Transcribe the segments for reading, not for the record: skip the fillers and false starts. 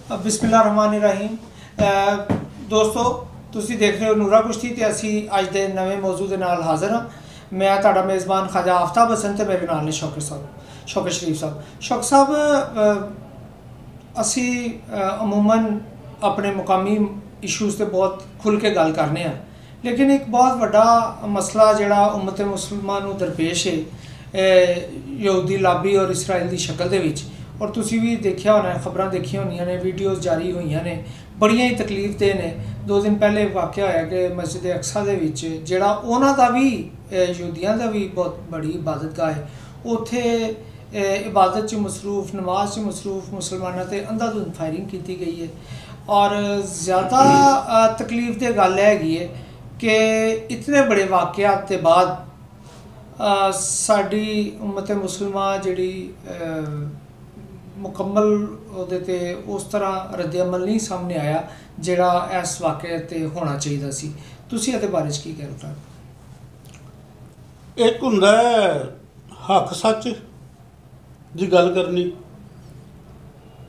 बिस्मिल्लाहिर्रहमानिर्रहीम। दोस्तों, ਤੁਸੀਂ देख रहे हो नूरा कुश्ती ਤੇ ਅਸੀਂ ਅੱਜ ਦੇ ਨਵੇਂ ਮੌਜੂ ਦੇ ਨਾਲ ਹਾਜ਼ਰ ਹਾਂ। मैं ਤੁਹਾਡਾ मेज़बान ख्वाजा आफ्ताब हसन ਤੇ ਮੇਰੇ ਨਾਲ ਨੇ शौकत शरीफ साहब। शौकत साहब, ਅਸੀਂ अमूमन अपने मुकामी इशूज़ ਤੇ बहुत खुल के गल करने हैं, लेकिन एक बहुत बड़ा मसला ਜਿਹੜਾ उम्मत मुसलमान ਨੂੰ दरपेश है यहूदी लाबी और इसराइल की शक्ल ਦੇ ਵਿੱਚ। और तुसी भी देखा होना, खबर देखी होनिया ने, वीडियोज़ जारी हुई ने, बड़िया ही तकलीफ दे ने। 2 दिन पहले वाक़या होया कि मस्जिद अक्सा दे विच जिहड़ा उन्हां दा भी यहूदियां दा भी बहुत बड़ी इबादतगाह है, उत्थे इबादत च मसरूफ, नमाज च मसरूफ मुसलमानों ते अंधाधुंध फायरिंग की गई है। और ज़्यादा तकलीफ दे गल हैगी है कि इतने बड़े वाक़यात के बाद साडी उम्मत मुसलमान जिहड़ी मुकम्मल उहदे ते उस तरह रद्द अमल नहीं सामने आया जिहड़ा इस वाक़े ते होना चाहिए सी। तुसीं इहदे बारे च की कहना? एक हुंदा हक सच दी गल करनी,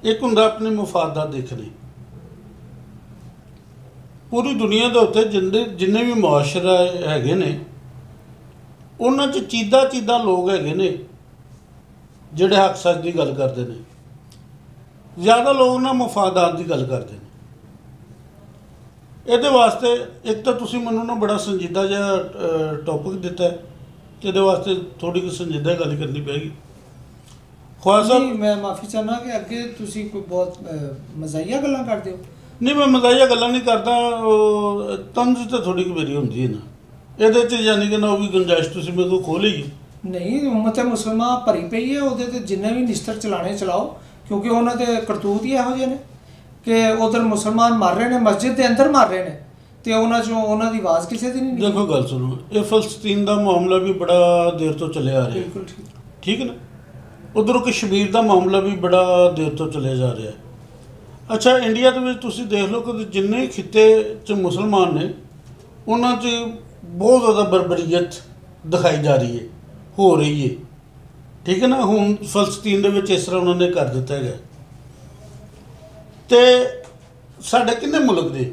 एक हुंदा अपने मुफादात देखने। पूरी दुनिया के उत्ते जिन्ने भी मुआशरा हैगे ने उन्हां च चीदा लोग हैगे ने जिहड़े हक सच की गल करते हैं। ज़्यादा लोग ना मुफादात की गल करते हैं। ये वास्ते एक तो तुसीं मैनूं ना बड़ा संजीदा जिहा टॉपिक दिता है, तो ये वास्ते थोड़ी जी संजीदा गल करनी पेगी। ख्वाजा साहब, मैं माफ़ी चाहना कि अगे तुसीं कोई बहुत मज़ाहिया गल्लां करदे हो। नहीं, मैं मज़ाहिया गल्लां नहीं करता, तंज तो थोड़ी मेरी होंदी है ना, ये यानी कि ना वो भी गुंजाइश तुसीं मेरे को खोल ही नहीं। उम्मत मुसलमान भरी पई है, उहदे ते जिन्ने भी निस्तर चलाने चलाओ, क्योंकि उन्होंने करतूत ही इहो जे ने कि उधर मुसलमान मार रहे हैं, मस्जिद के अंदर मार रहे हैं, तो उन्होंने की आवाज़ किसी की नहीं। देखो गल सुनो, ये फलस्तीन का मामला भी बड़ा देर तो चले आ रहा है, बिल्कुल ठीक है ना। उधरों कश्मीर का मामला भी बड़ा देर तो चले जा रहा है। अच्छा, इंडिया के तुसीं देख लो कि जिन्ने खिते च मुसलमान ने उन्हां च बहुत ज़्यादा बरबरीयत दिखाई जा रही है, हो रही है, ठीक है ना। हुण फलस्तीन दे विच इस तरह उन्होंने कर दिता है। तो साडे किन्ने मुल्क दे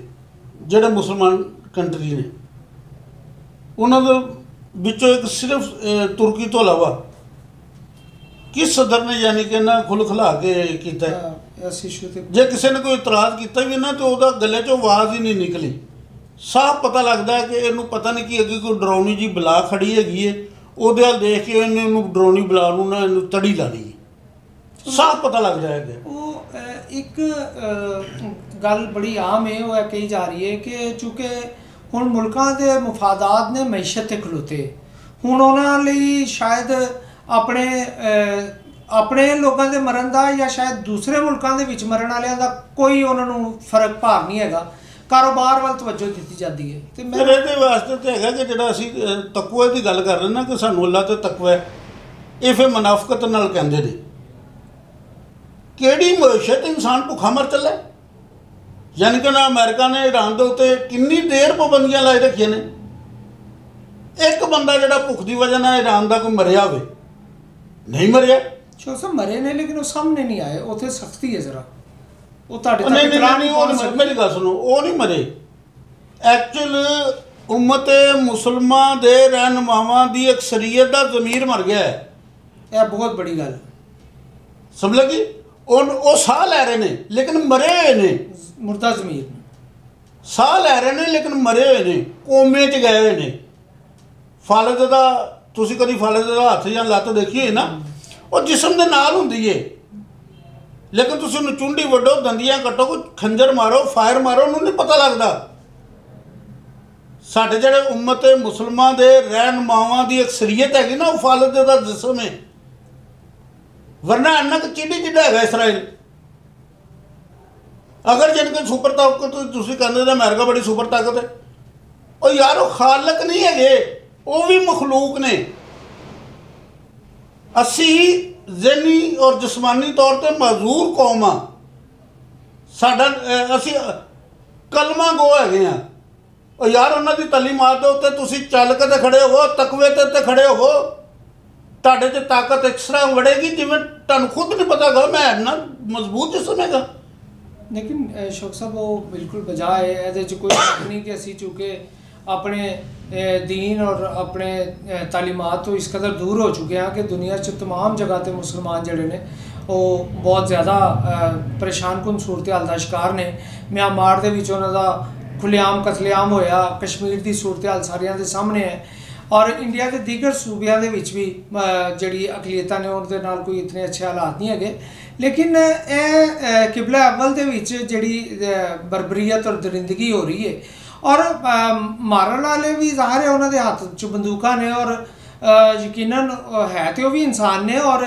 जिहड़े मुसलमान कंट्री ने उन्हां दे विचों एक सिर्फ तुर्की तो इलावा किस सदर ने यानी कि ना खुल खिला के कीता है। जे किसी ने कोई इतराज़ किया भी ना तो वह गले चों आवाज़ ही नहीं निकली। साफ पता लगता है कि इनू पता नहीं कि अगे कोई डरावनी जी बला खड़ी हैगी है, ਉਹਦੇ ਵੱਲ देख के इन्होंने डरावनी बला नूं ना इन्हूं तड़ी लानी है। साफ पता लग जाएगा। वो एक गल बड़ी आम है, वो कही जा रही है कि चूँकि हुण मुल्कां दे मुफादात ने मैशत ते खलोते, हुण उन्हां लई शायद अपने अपने लोगों के मरण का या शायद दूसरे मुल्कों के विच मरण वालियां दा कोई उन्होंने फर्क भार नहीं हैगा, कारोबार वाल तवज्जो दी जाती है। तो फिर ये वास्ते तो है कि जो असी तकवे की गल कर रहे ना कि सानू अल्लाह ते तकवा है, ये फिर मुनाफकत नाल कहंदे ने। किहड़ी मुआशत इंसान भुखा मर चला, यानी कि ना अमेरिका ने ईरान के उत्ते कितनी देर पाबंदियां लाई रखिया ने। एक बंदा जिहड़ा भुख की वजह ना ईरान का कोई मरिया होवे, नहीं मरिया। सब मरे ने लेकिन वो सामने नहीं आए, उत्थे सख्ती है जरा। मेरी गल सुनो, वो नहीं मरे। एक्चुअल उम्मत मुसलमान दे रहनुमावां दी अक्सरीयत दा ज़मीर मर गया है। यह बहुत बड़ी गल समझ लगी। वो साह लै रहे ने लेकिन मरे हुए ने, मुर्दा ज़मीर साह लै रहे ने लेकिन मरे हुए ने, कोमे च गए हुए ने। फालज दा तुसीं कदी फालज दा हत्थ जां लत्त देखी होई ना, वो जिस्म दे नाल हुंदी है, लेकिन तुसीं उन्हूं चुंडी वड्डो, दंदियां कट्टो, कोई खंजर मारो, फायर मारो, उन्होंने नहीं पता लगता। साढ़े जिहड़े उम्मत मुसलमान दे रहनुमावां दी अक्सरीयत हैगी ना, वो फालज दा जिस्म है, वरना इन्ना क चिड़ी चिड़ा है इसराइल। अगर जिनके सुपर ताकत तुसीं कहंदे अमेरिका बड़ी सुपर ताकत है, और यार वो खालक नहीं है, वो भी मखलूक ने। असी ज़हनी और जिस्मानी तौर पर मजबूर कौम आ, साडा असी कलमा गो है। और यार उन्हों की तलीमात के उत्ते तुसीं चल के खड़े हो, तकवे ते खड़े हो, तुहाडे च ताकत इस तरह वड़ेगी जिवें तुहानूं खुद नहीं पता गा मैं इन्ना मजबूत जिस्म हैगा। लेकिन शौक साहब वो बिल्कुल बजा है, ਇਹਦੇ 'ਚ कोई शक नहीं कि ਅਸੀਂ चूँकि अपने दीन और अपने तालीमात तो इस कदर दूर हो चुके हैं कि दुनिया च तमाम जगह ते मुसलमान जड़े ने वो बहुत ज़्यादा परेशान कुन सूरत हाल का शिकार ने। म्यांमार दे विच उन्हां दा खुलेआम कतलेआम होया, कश्मीर की सूरत हाल सारियां दे सामने है, और इंडिया के दीगर सूबिया के विच भी जड़ी अकलीतां ने उहदे नाल कोई इतने अच्छे हालात नहीं है। लेकिन किबला अव्वल दे विच जड़ी बरबरीयत और दरिंदगी हो रही है, और मारन वाले भी ज़ाहिर है उन्होंने हाथ च बंदूकां ने, और यकीनन है तो भी इंसान ने, और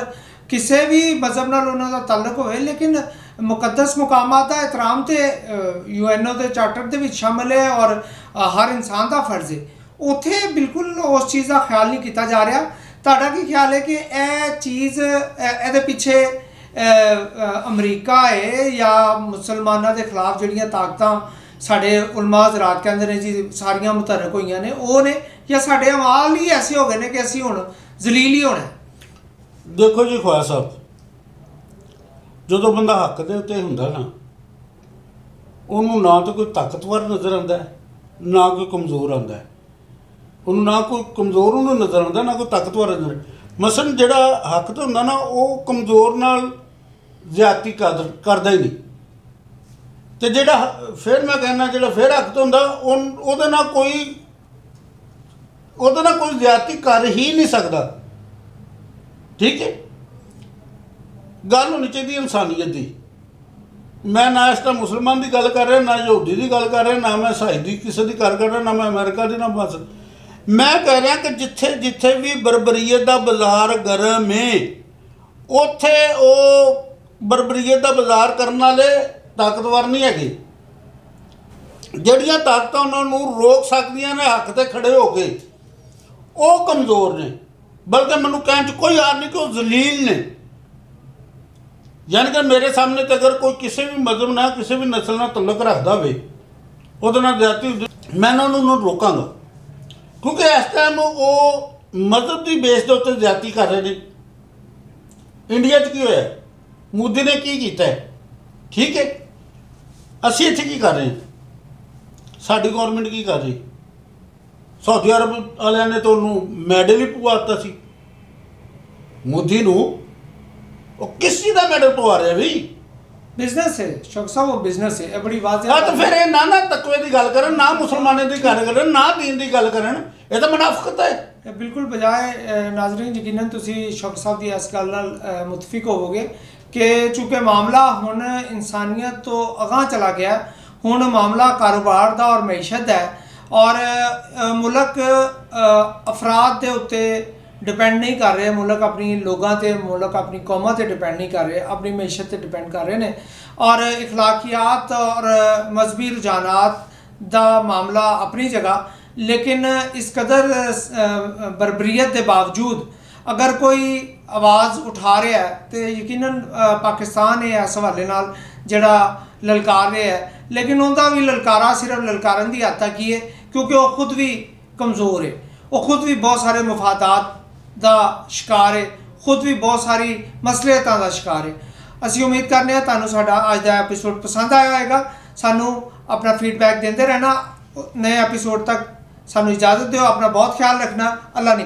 किसी भी मजहब नाल उन्हां दा ताल्लुक होवे, लेकिन मुकद्दस मुकामात का एहतराम तो UN के चार्टर दे विच शामिल है और हर इंसान का फर्ज है। उत्थे बिल्कुल उस चीज़ का ख्याल नहीं किया जा रहा। तुहाडा की ख्याल है कि यह चीज़ ये पीछे अमरीका है या मुसलमानों के खिलाफ जड़ियाँ ताकतां साढ़े उलमा हज़रात कहते हैं जी सारियां मुतहरक हुई ने, वो ने, या साढ़े अमाल ही ऐसे हो गए हैं कि असीं हुण जलील ही होना। देखो जी ख्वाजा साहब, जो बंदा हक दे उत्ते हुंदा ना, उन्होंने ना तो कोई ताकतवर नज़र आता है, ना कोई कमज़ोर आता है। उन्होंने ना कोई कमज़ोर उन्होंने नज़र आता, ना कोई ताकतवर नज़र। मसलन जिहड़ा हक तो हुंदा ना, वो कमज़ोर नाल ज़्यादती करदा ही नहीं। तो जिहड़ा फिर मैं कहना जिहड़ा फिर हक तो हुंदा उहदे नाल कोई ज़्यादती कर ही नहीं सकता। ठीक है, गल होनी चाहिए इंसानियत की। मैं ना इस टाइम मुसलमान की गल कर रहा, ना यहूदी की गल कर रहा, ना मैं ईसाई की किसी की गल कर रहा, ना मैं अमेरिका की, ना बस मैं कह रहा कि जिथे जिथे भी बरबरीयत का बाजार गर्म है, उत्थे वो बरबरीयत का बाजार करने वाले ताकतवर नहीं है। जड़ियाँ ताकत उन्होंने रोक सकदियां ने हक ते खड़े हो गए, वो कमज़ोर ने। बल्कि मैनू कहने कोई यार नहीं कि वो जलील ने। यानी कि मेरे सामने तो अगर कोई किसी भी मजहब ना किसी भी नस्ल ना तल्लुक रखता हो, वो ज्यादती मैं उन्होंने रोकांगा, क्योंकि इस टाइम वो मजहब की बेस के उत्ते ज्यादती कर रहे हैं। इंडिया की होया, मोदी ने की किया है, ठीक है, असी इत्थे की कर रहे हैं, साडी गौरमेंट की कर रही। सऊदी अरब वालियां ने तो उन्होंने मैडल ही पवाता सी मोदी नूं, वो किस चीज़ का मैडल पवा रहे भाई? बिजनेस है शौक साहब, वो बिजनेस है, बड़ी बात है। तो फिर ये ना तकवे की गल करन, ना मुसलमानों की गल करन, ना दीन की गल करन, ये तो मुनाफकत है। बिल्कुल बजाय नाजरीन यकीनन तुसी शौक साहब की इस गल नाल मुतफिक होवोगे कि चूँकि मामला हुण इंसानियत तो अगां चला गया, हुण मामला कारोबार का और मैशत है, और मुल्क अफराद के उत्ते डिपेंड नहीं कर रहे, मुल्क अपनी लोगों से, मुल्क अपनी कौमां से डिपेंड नहीं कर रहे, अपनी मैशत से डिपेंड कर रहे हैं। और इखलाकियात और मजहबी रुझानात का मामला अपनी जगह, लेकिन इस कदर बरबरीयत के बावजूद अगर कोई आवाज़ उठा रहा है तो यकीनन पाकिस्तान है इस हवाले नाल जिहड़ा ललकार रहा है, लेकिन उनका भी ललकारा सिर्फ ललकारन की हद तक ही है, क्योंकि वो खुद भी कमज़ोर है, वो खुद भी बहुत सारे मफादात का शिकार है, खुद भी बहुत सारी मसलियतां का शिकार है। असी उम्मीद करते हैं तुहानूं साडा अज दा एपीसोड पसंद आया होगा। सानू अपना फीडबैक देते रहना। नए एपीसोड तक सानू इजाज़त दो, अपना बहुत ख्याल रखना। अल्लाह ने